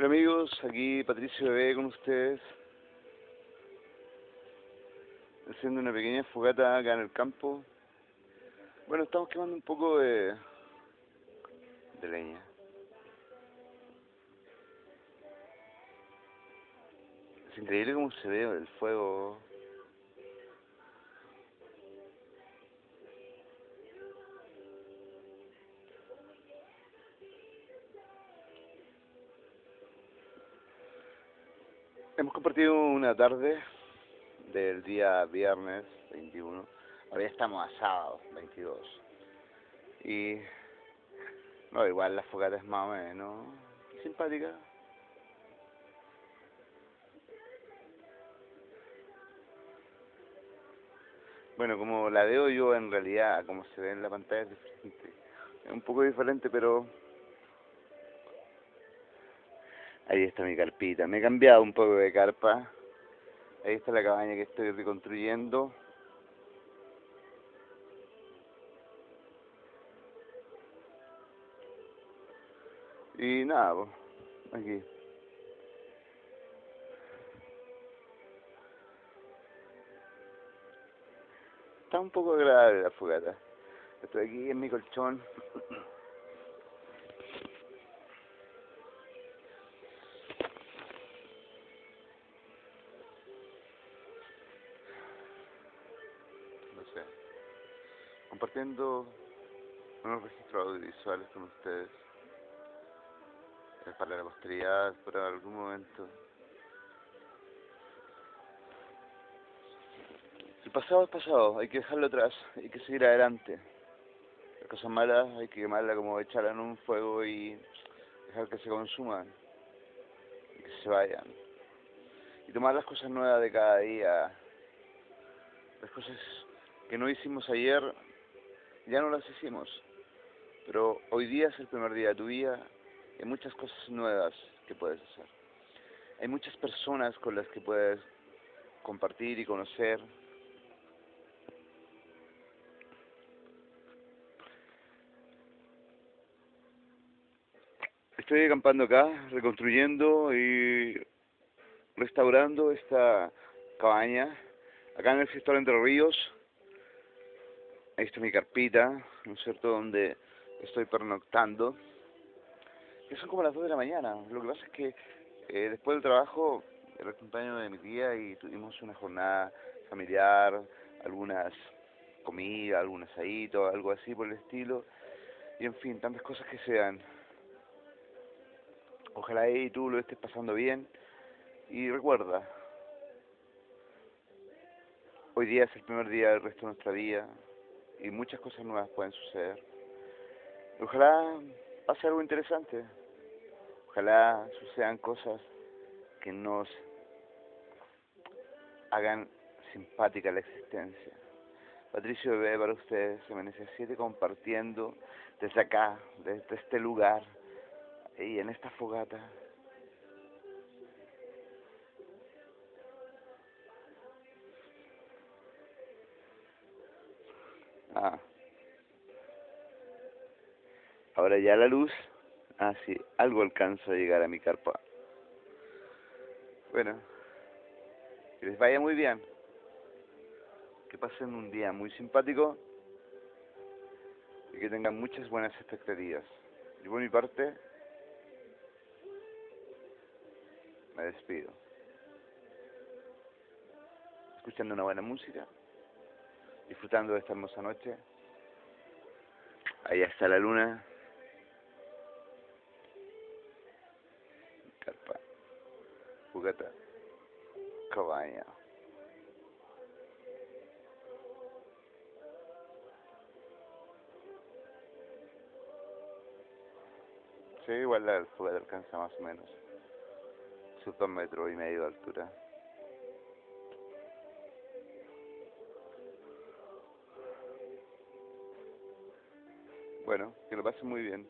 Hola amigos, aquí Patricio Bebé con ustedes, haciendo una pequeña fogata acá en el campo. Bueno, estamos quemando un poco de leña. Es increíble cómo se ve el fuego. Hemos compartido una tarde del día viernes 21. Ahora ya estamos a sábado 22. Y no, igual la fogata es más o menos simpática. Bueno, como la veo yo en realidad, como se ve en la pantalla es diferente. Es un poco diferente, pero ahí está mi carpita. Me he cambiado un poco de carpa. Ahí está la cabaña que estoy reconstruyendo. Y nada, pues, aquí. Está un poco agradable la fogata. Estoy aquí en mi colchón. No sé, compartiendo unos registros audiovisuales con ustedes. Es para la posteridad, para algún momento. El pasado es pasado, hay que dejarlo atrás, hay que seguir adelante. Las cosas malas hay que quemarlas, como echarlas en un fuego y dejar que se consuman y que se vayan. Y tomar las cosas nuevas de cada día, las cosas que no hicimos ayer, ya no las hicimos. Pero hoy día es el primer día de tu vida y hay muchas cosas nuevas que puedes hacer. Hay muchas personas con las que puedes compartir y conocer. Estoy acampando acá, reconstruyendo y restaurando esta cabaña. Acá en el sector Entre Ríos, ahí está mi carpita, ¿no es cierto?, donde estoy pernoctando. Que son como las 2 de la mañana. Lo que pasa es que después del trabajo era el cumpleaños de mi tía y tuvimos una jornada familiar, algunas comidas, algún asadito, algo así por el estilo. Y en fin, tantas cosas que se dan. Ojalá ahí tú lo estés pasando bien. Y recuerda, hoy día es el primer día del resto de nuestra vida y muchas cosas nuevas pueden suceder. Ojalá pase algo interesante. Ojalá sucedan cosas que nos hagan simpática la existencia. Patricio Bebé para ustedes, MNC7 compartiendo desde acá, desde este lugar y en esta fogata. Ah, ahora ya la luz. Ah, sí, algo alcanza a llegar a mi carpa. Bueno, que les vaya muy bien. Que pasen un día muy simpático y que tengan muchas buenas expectativas. Y por mi parte, me despido. Escuchando una buena música, disfrutando de esta hermosa noche. Allá está la luna, carpa, fogata, cabaña. Sí, igual la fogata alcanza más o menos sus 2,5 metros de altura. Bueno, que lo pasen muy bien.